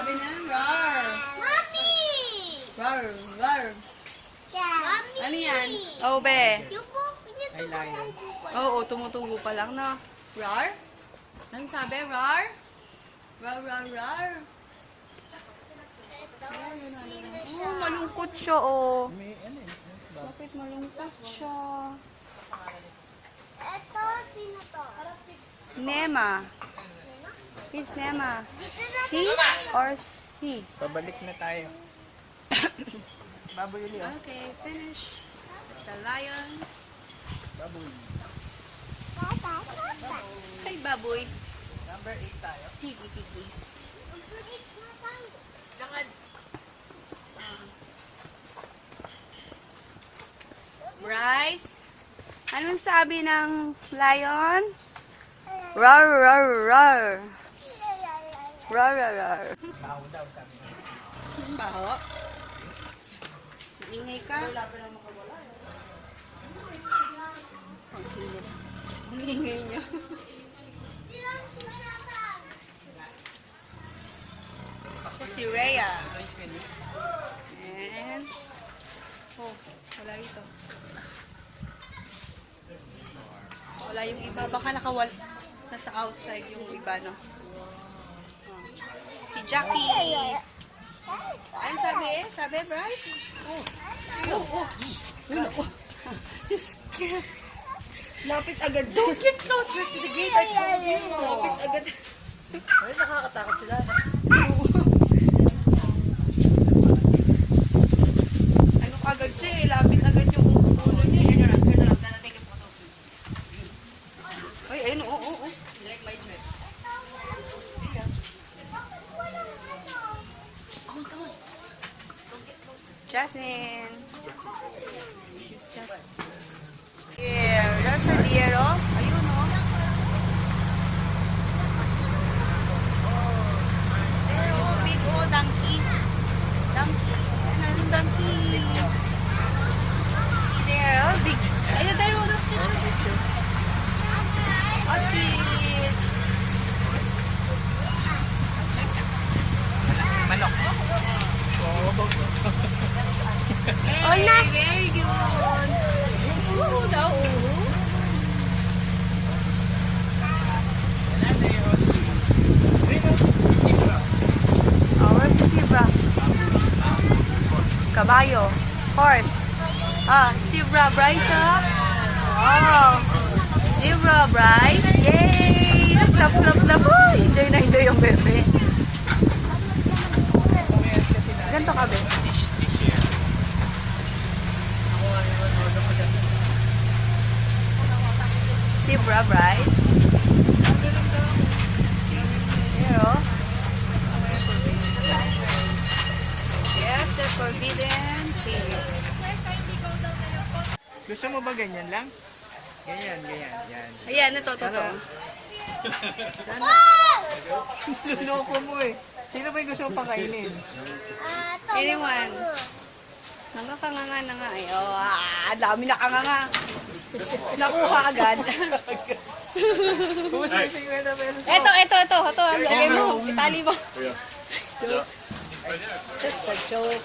sabi niya? Rar. Mommy! Rar, rar. Mommy! Ano yan? Oh, be. Yung book niya tumutubo pa. Oo, tumutubo pa lang, no? Rar? Ano sabi? Rar? Rar, rar, rar. Ito, sino Oh, siya? malungkot siya, oh. May ano eh. Bakit malungkot siya? Ito, sino to? Nema. He's Nema. Dito na He or she? Pabalik na tayo. Baboy ulit ah. Okay, finish. The lions. Baboy. Hi, baboy. Number 8 tayo. Piggy, piggy. Lakad. Bryce, anong sabi ng lion? Rar, rar, rar. Rar, rar, rar. Baho daw sabi niya. Ang baho. Ingay ka. Ang hilip. Ang ingay niya. Siya si Rhea. And, oh, wala rito. Wala yung iba. Baka nasa outside yung iba, no? Oh. Si Jackie. Ano sabi eh? Sabi, Bryce? Oh. Oh, oh. Yun ako. You're scared. Lapit agad. Don't get closer to the gate. I told you. Lapit agad. Ay, nakakatakot sila. Ano kagad siya eh. Lapit agad yung ulo niya. Ay, ayun. Oo, oo, oo. Like my dress. Jasmine. It's Jasmine. Here, there's a deer, oh. Ayun, oh. There, oh, big, oh, donkey. Donkey. Another donkey. There, oh, big. Ayun, there, oh, those two. Ostrich. Manok. Hey, very good. Oo daw, oo. Oh, where's the zebra? Kabayo. Horse. Ah, zebra, Bryce, ah. Oh. Zebra, Bryce. Yay! Clap, clap, clap. Oh, enjoy na enjoy yung bebe. Ganto ka, bebe. Zebra, Bryce. Here, oh. Yes, a forbidden thing. Gusto mo ba ganyan lang? Ganyan, ganyan, yan. Ayan, ito, totoo. Sana. Luloko mo eh. Sino ba yung gusto mo pakainin? Anyone? Nangakanganga na nga eh. Oh, dami nakanganga. Nakuha agad. Kumusta yung 50 pesos mo? Ito. Ang lagay mo. Itali mo. Just a joke.